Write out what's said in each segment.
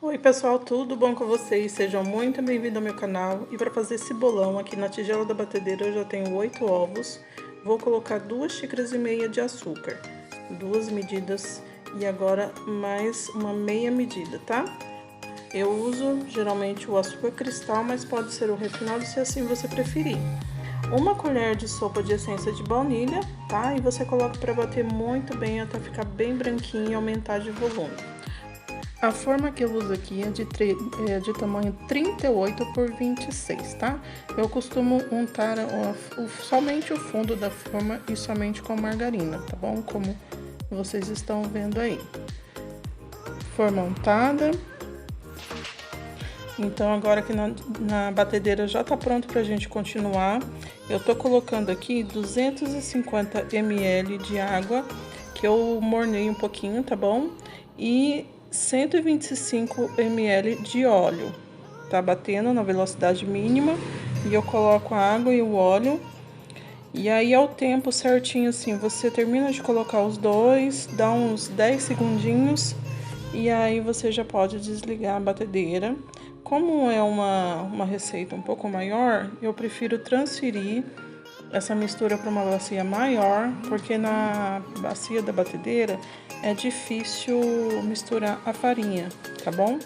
Oi pessoal, tudo bom com vocês? Sejam muito bem-vindos ao meu canal. E para fazer esse bolão aqui na tigela da batedeira eu já tenho 8 ovos. Vou colocar 2,5 xícaras de açúcar, 2 medidas e agora mais uma meia medida, tá? Eu uso geralmente o açúcar cristal, mas pode ser o refinado se assim você preferir. Uma colher de sopa de essência de baunilha, tá? E você coloca para bater muito bem até ficar bem branquinho e aumentar de volume. A forma que eu uso aqui é de tamanho 38 por 26, tá? Eu costumo untar somente o fundo da forma e somente com margarina, tá bom? Como vocês estão vendo aí. Forma untada. Então, agora que na batedeira já tá pronto pra gente continuar, eu tô colocando aqui 250 ml de água, que eu mornei um pouquinho, tá bom? E 125 ml de óleo. Tá batendo na velocidade mínima e eu coloco a água e o óleo. E aí, ao tempo certinho, assim, você termina de colocar os dois, dá uns 10 segundinhos e aí você já pode desligar a batedeira. Como é uma receita um pouco maior, eu prefiro transferir essa mistura para uma bacia maior, porque na bacia da batedeira é difícil misturar a farinha, tá bom?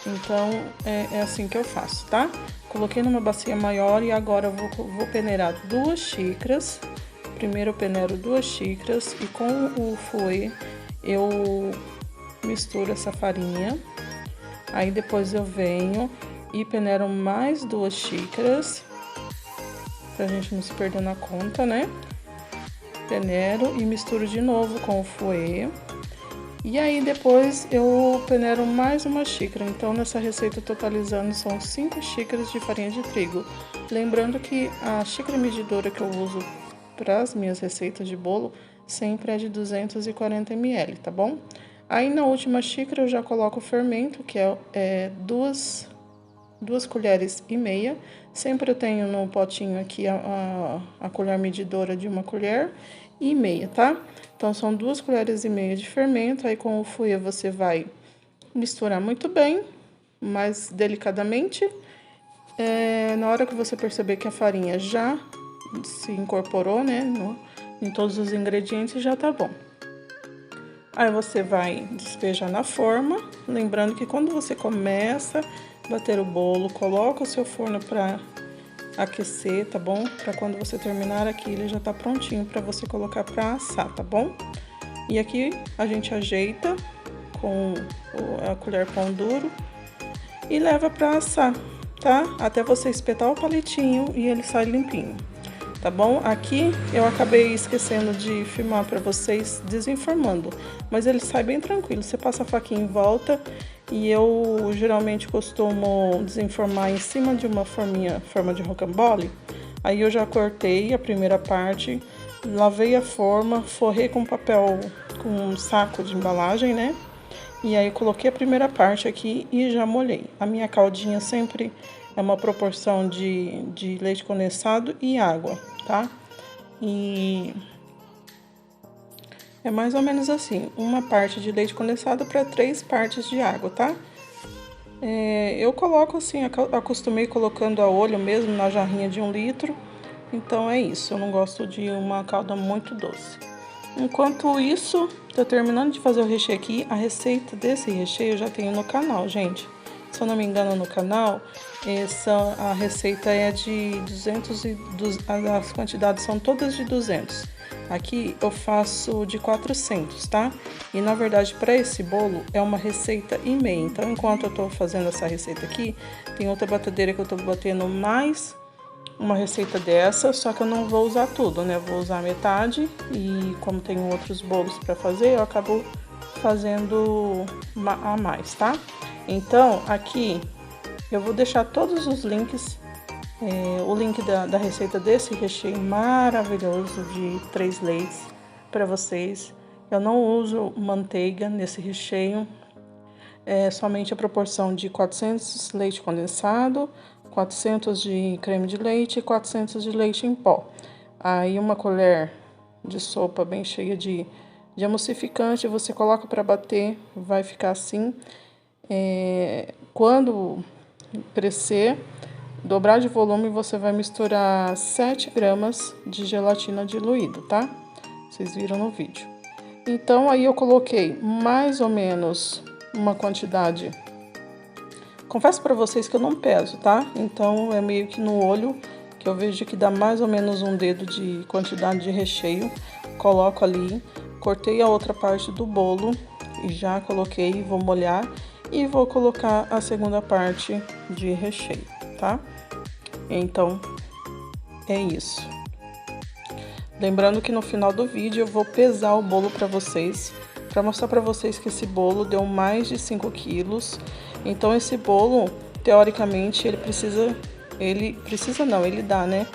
Então é assim que eu faço, tá? Coloquei numa bacia maior e agora eu vou peneirar 2 xícaras. Primeiro eu peneiro 2 xícaras e com o fouet eu misturo essa farinha. Aí depois eu venho e peneiro mais 2 xícaras, pra gente não se perder na conta, né? Peneiro e misturo de novo com o fouet. E aí depois eu peneiro mais uma xícara. Então nessa receita totalizando são 5 xícaras de farinha de trigo. Lembrando que a xícara medidora que eu uso para as minhas receitas de bolo sempre é de 240 ml, tá bom? Aí na última xícara eu já coloco o fermento, que é 2 colheres e meia. Sempre eu tenho no potinho aqui a colher medidora de 1 colher e meia, tá? Então são 2 colheres e meia de fermento. Aí com o fouet você vai misturar muito bem, mas delicadamente. Na hora que você perceber que a farinha já se incorporou, né, em todos os ingredientes, já tá bom. Aí você vai despejar na forma, lembrando que quando você começa a bater o bolo, coloca o seu forno para aquecer, tá bom? Para quando você terminar aqui, ele já tá prontinho para você colocar para assar, tá bom? E aqui a gente ajeita com a colher pão duro e leva para assar, tá? Até você espetar o palitinho e ele sai limpinho. Tá bom? Aqui eu acabei esquecendo de filmar para vocês desenformando, mas ele sai bem tranquilo. Você passa a faquinha em volta e eu geralmente costumo desenformar em cima de uma forma de rocambole. Aí eu já cortei a primeira parte, lavei a forma, forrei com papel, com um saco de embalagem, né? E aí coloquei a primeira parte aqui e já molhei. A minha caldinha sempre é uma proporção de leite condensado e água, tá? E é mais ou menos assim, 1 parte de leite condensado para 3 partes de água, tá? Eu coloco assim, acostumei colocando a olho mesmo na jarrinha de 1 litro, então é isso, eu não gosto de uma calda muito doce. Enquanto isso, tô terminando de fazer o recheio aqui, a receita desse recheio eu já tenho no canal, gente. Se eu não me engano, no canal, a receita é de 200 as quantidades são todas de 200. Aqui eu faço de 400, tá? E na verdade, para esse bolo é uma receita e meia. Então, enquanto eu tô fazendo essa receita aqui, tem outra batedeira que eu tô batendo mais uma receita dessa, só que eu não vou usar tudo, né? Eu vou usar metade e como tenho outros bolos para fazer, eu acabo fazendo a mais, tá? Então, aqui eu vou deixar todos os links, o link da receita desse recheio maravilhoso de 3 leites para vocês. Eu não uso manteiga nesse recheio, é somente a proporção de 400 leite condensado, 400 de creme de leite e 400 de leite em pó. Aí 1 colher de sopa bem cheia de emulsificante, você coloca para bater, vai ficar assim. Quando crescer, dobrar de volume, você vai misturar 7 gramas de gelatina diluída, tá? Vocês viram no vídeo. Então, aí eu coloquei mais ou menos uma quantidade. Confesso pra vocês que eu não peso, tá? Então, é meio que no olho, que eu vejo que dá mais ou menos um dedo de quantidade de recheio. Coloco ali, cortei a outra parte do bolo e já coloquei, vou molhar e vou colocar a segunda parte de recheio, tá? Então, é isso. Lembrando que no final do vídeo eu vou pesar o bolo para vocês, para mostrar para vocês que esse bolo deu mais de 5 quilos. Então esse bolo, teoricamente, ele dá, né,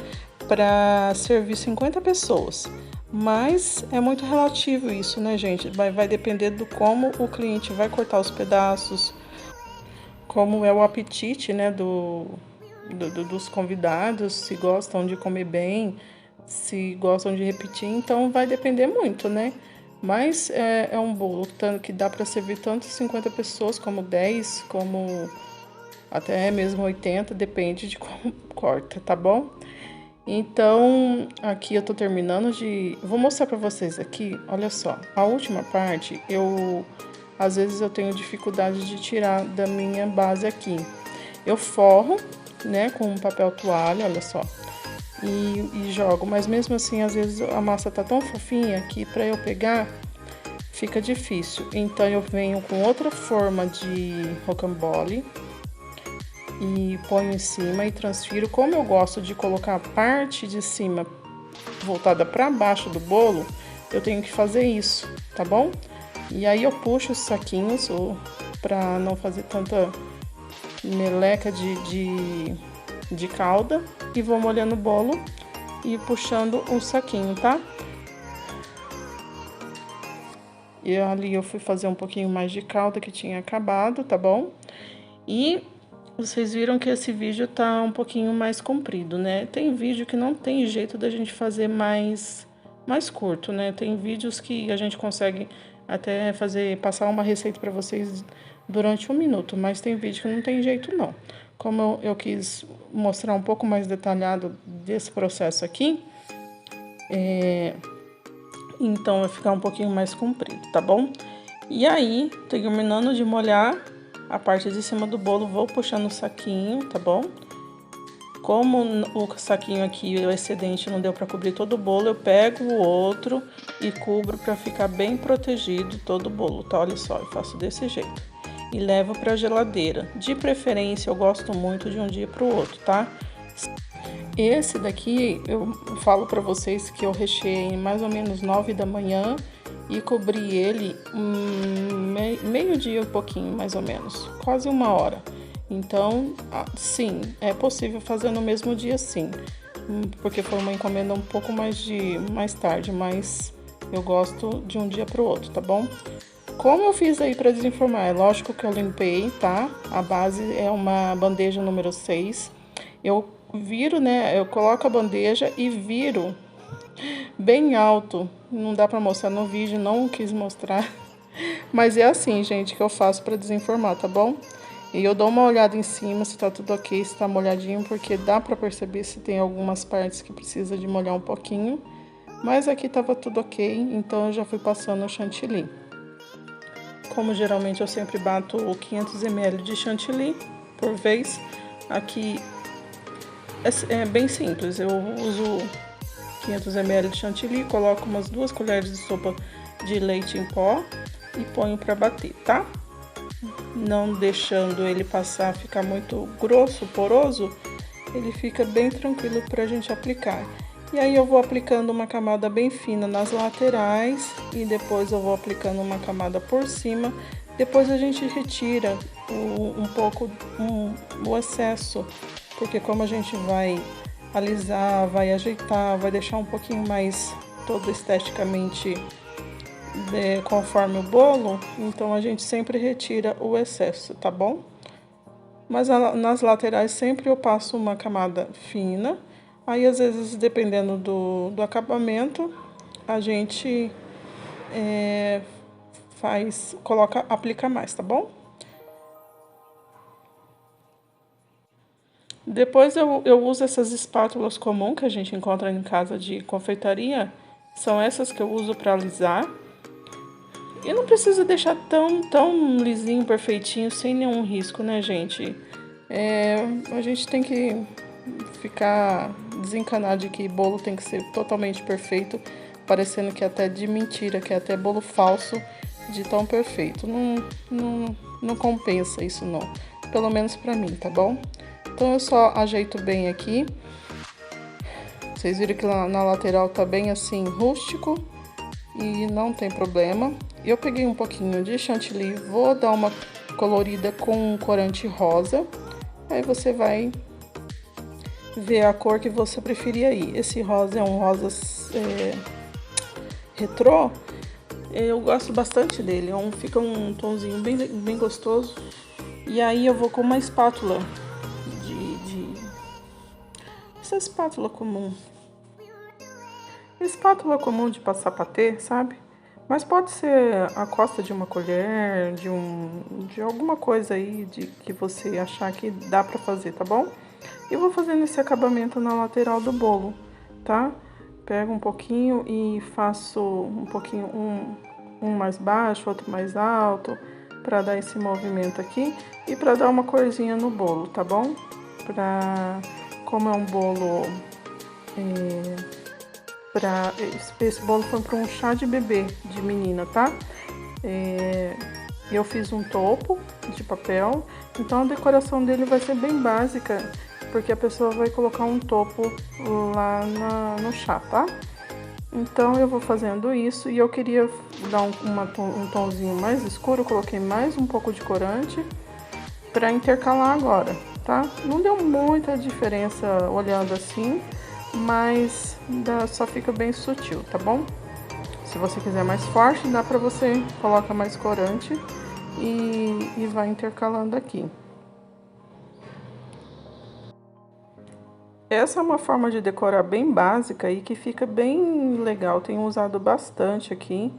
para servir 50 pessoas. Mas é muito relativo isso, né, gente? Vai depender do como o cliente vai cortar os pedaços, como é o apetite, né, dos convidados, se gostam de comer bem, se gostam de repetir, então vai depender muito, né? Mas é um bolo que dá para servir tanto 50 pessoas, como 10, como até mesmo 80, depende de como corta, tá bom? Então, aqui eu tô terminando de... Vou mostrar pra vocês aqui, olha só. A última parte, às vezes eu tenho dificuldade de tirar da minha base aqui. Eu forro, né, com um papel toalha, olha só. E jogo, mas mesmo assim, às vezes a massa tá tão fofinha que pra eu pegar fica difícil. Então, eu venho com outra forma de rocambole e ponho em cima e transfiro. Como eu gosto de colocar a parte de cima voltada para baixo do bolo, eu tenho que fazer isso, tá bom? E aí eu puxo os saquinhos para não fazer tanta meleca de calda e vou molhando o bolo e puxando um saquinho, tá? E ali eu fui fazer um pouquinho mais de calda que tinha acabado, tá bom? E vocês viram que esse vídeo tá um pouquinho mais comprido, né? Tem vídeo que não tem jeito da gente fazer mais curto, né? Tem vídeos que a gente consegue até passar uma receita para vocês durante 1 minuto, mas tem vídeo que não tem jeito não. Como eu quis mostrar um pouco mais detalhado desse processo aqui, então vai ficar um pouquinho mais comprido, tá bom? E aí, terminando de molhar a parte de cima do bolo, vou puxando o saquinho, tá bom? Como o saquinho aqui, o excedente, não deu para cobrir todo o bolo, eu pego o outro e cubro para ficar bem protegido todo o bolo, tá? Olha só, eu faço desse jeito. E levo para a geladeira. De preferência, eu gosto muito de um dia para o outro, tá? Esse daqui, eu falo para vocês que eu recheei em mais ou menos 9 da manhã e cobri ele meio-dia, um pouquinho, mais ou menos, quase 1 hora. Então, sim, é possível fazer no mesmo dia, sim, porque foi uma encomenda um pouco mais tarde, mas eu gosto de um dia para o outro, tá bom? Como eu fiz aí para desenformar? É lógico que eu limpei, tá? A base é uma bandeja número 6. Eu viro, né? Eu coloco a bandeja e viro bem alto. Não dá para mostrar no vídeo, não quis mostrar. Mas é assim, gente, que eu faço para desenformar, tá bom? E eu dou uma olhada em cima se tá tudo ok, se tá molhadinho, porque dá para perceber se tem algumas partes que precisa de molhar um pouquinho. Mas aqui tava tudo ok, então eu já fui passando o chantilly. Como geralmente eu sempre bato 500 ml de chantilly por vez, aqui é bem simples. Eu uso 500 ml de chantilly, coloco umas 2 colheres de sopa de leite em pó e ponho para bater, tá? Não deixando ele ficar muito grosso, poroso, ele fica bem tranquilo pra gente aplicar. E aí eu vou aplicando uma camada bem fina nas laterais e depois eu vou aplicando uma camada por cima. Depois a gente retira o excesso, porque como a gente vai alisar, vai ajeitar, vai deixar um pouquinho mais todo esteticamente conforme o bolo, então a gente sempre retira o excesso, tá bom? Mas nas laterais sempre eu passo uma camada fina. Aí, às vezes, dependendo do acabamento, a gente aplica mais, tá bom? Depois eu uso essas espátulas comuns que a gente encontra em casa de confeitaria. São essas que eu uso para alisar. E não precisa deixar tão lisinho, perfeitinho, sem nenhum risco, né, gente? A gente tem que ficar desencanado de que bolo tem que ser totalmente perfeito, parecendo que é até de mentira, que é até bolo falso de tão perfeito. Não compensa isso não, pelo menos pra mim, tá bom? Então eu só ajeito bem aqui. Vocês viram que lá na lateral tá bem assim rústico e não tem problema. Eu peguei um pouquinho de chantilly, vou dar uma colorida com um corante rosa. Aí você vai ver a cor que você preferir aí. Esse rosa é um rosa retrô. Eu gosto bastante dele. Fica um tonzinho bem gostoso. E aí eu vou com uma espátula essa espátula comum. Espátula comum de passar patê, sabe? Mas pode ser a costa de uma colher, de alguma coisa aí que você achar que dá pra fazer, tá bom? E vou fazendo esse acabamento na lateral do bolo, tá? Pego um pouquinho e faço um pouquinho, um mais baixo, outro mais alto, pra dar esse movimento aqui e pra dar uma corzinha no bolo, tá bom? Como é um bolo... esse bolo foi para um chá de bebê de menina, tá? Eu fiz um topo de papel, então a decoração dele vai ser bem básica, porque a pessoa vai colocar um topo lá no chá, tá? Então eu vou fazendo isso e eu queria dar um tomzinho mais escuro, eu coloquei mais um pouco de corante para intercalar agora, tá? Não deu muita diferença olhando assim, mas só fica bem sutil, tá bom? Se você quiser mais forte, dá pra você colocar mais corante e vai intercalando aqui. Essa é uma forma de decorar bem básica e que fica bem legal. Tenho usado bastante aqui.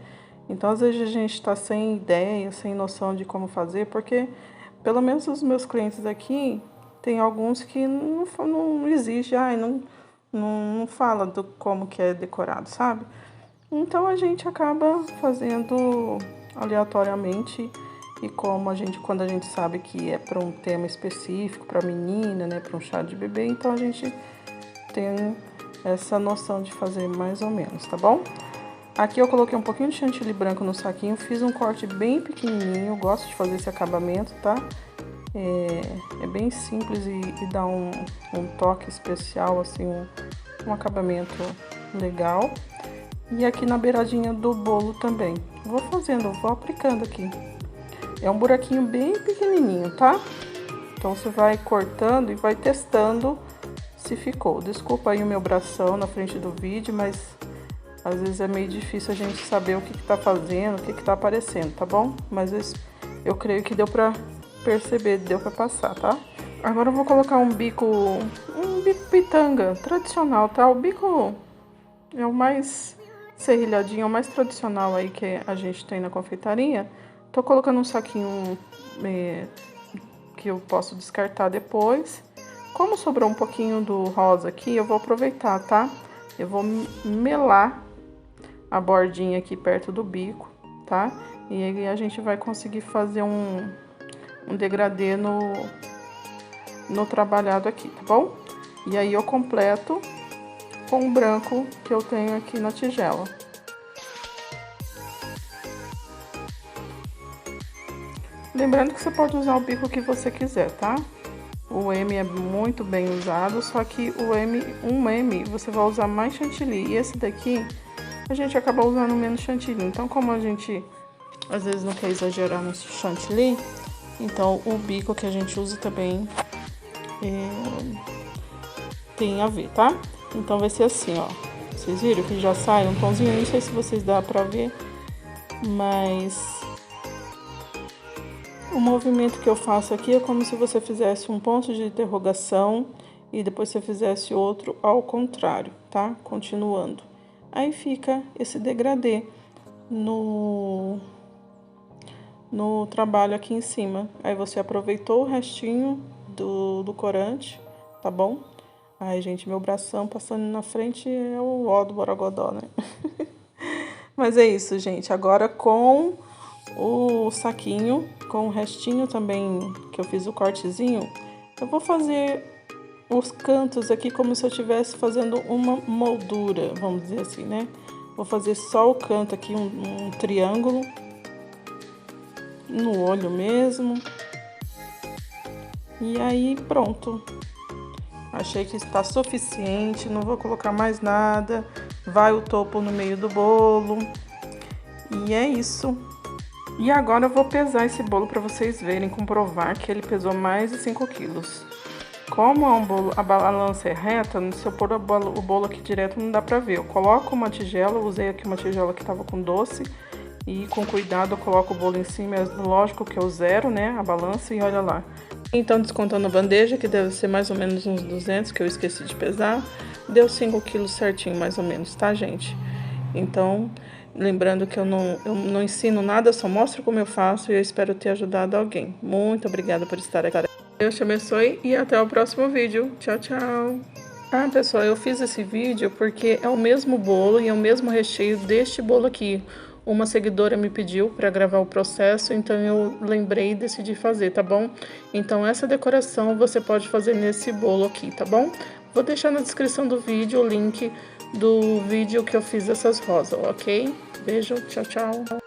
Então, às vezes a gente tá sem ideia, sem noção de como fazer, porque pelo menos os meus clientes aqui, tem alguns que não exige, não fala do como que é decorado, sabe? Então a gente acaba fazendo aleatoriamente e quando a gente sabe que é para um tema específico, para menina, né, para um chá de bebê, então a gente tem essa noção de fazer mais ou menos, tá bom? Aqui eu coloquei um pouquinho de chantilly branco no saquinho, fiz um corte bem pequenininho, gosto de fazer esse acabamento, tá? É bem simples e dá um toque especial, assim, um acabamento legal. E aqui na beiradinha do bolo também. Vou aplicando aqui. É um buraquinho bem pequenininho, tá? Então você vai cortando e vai testando se ficou. Desculpa aí o meu bração na frente do vídeo, mas às vezes é meio difícil a gente saber o que tá fazendo, o que tá aparecendo, tá bom? Mas eu creio que deu pra perceber, deu pra passar, tá? Agora eu vou colocar um bico pitanga tradicional, tá? O bico é o mais serrilhadinho, é o mais tradicional aí que a gente tem na confeitaria. Tô colocando um saquinho que eu posso descartar depois. Como sobrou um pouquinho do rosa aqui, eu vou aproveitar, tá? Eu vou melar a bordinha aqui perto do bico, tá? E aí a gente vai conseguir fazer um degradê no trabalhado aqui, tá bom? E aí eu completo com o branco que eu tenho aqui na tigela. Lembrando que você pode usar o bico que você quiser, tá? O M é muito bem usado, só que um M você vai usar mais chantilly. E esse daqui a gente acaba usando menos chantilly. Então, como a gente às vezes não quer exagerar no chantilly, então o bico que a gente usa também tem a ver, tá? Então vai ser assim, ó. Vocês viram que já sai um tomzinho, não sei se vocês dá pra ver, mas o movimento que eu faço aqui é como se você fizesse um ponto de interrogação e depois você fizesse outro ao contrário, tá? Continuando. Aí fica esse degradê no trabalho aqui em cima. Aí você aproveitou o restinho do corante, tá bom? Ai, gente, meu bração passando na frente é o ó do Borogodó, né? Mas é isso, gente. Agora com o saquinho, com o restinho também que eu fiz o cortezinho, eu vou fazer os cantos aqui como se eu estivesse fazendo uma moldura, vamos dizer assim, né? Vou fazer só o canto aqui, um triângulo, no olho mesmo. E aí, pronto. Achei que está suficiente, não vou colocar mais nada. Vai o topo no meio do bolo. E é isso. E agora eu vou pesar esse bolo para vocês verem, comprovar que ele pesou mais de 5 quilos. Como é um bolo, a balança é reta, se eu pôr o bolo aqui direto não dá pra ver. Eu coloco uma tigela, usei aqui uma tigela que tava com doce. E com cuidado eu coloco o bolo em cima, é lógico que eu zero, né, a balança e olha lá. Então, descontando a bandeja, que deve ser mais ou menos uns 200, que eu esqueci de pesar, deu 5 quilos certinho, mais ou menos, tá, gente? Então, lembrando que eu não ensino nada, só mostro como eu faço e eu espero ter ajudado alguém. Muito obrigada por estar aqui. Deus te abençoe e até o próximo vídeo. Tchau, tchau! Ah, pessoal, eu fiz esse vídeo porque é o mesmo bolo e é o mesmo recheio deste bolo aqui. Uma seguidora me pediu para gravar o processo, então eu lembrei e decidi fazer, tá bom? Então essa decoração você pode fazer nesse bolo aqui, tá bom? Vou deixar na descrição do vídeo o link do vídeo que eu fiz essas rosas, ok? Beijo, tchau, tchau!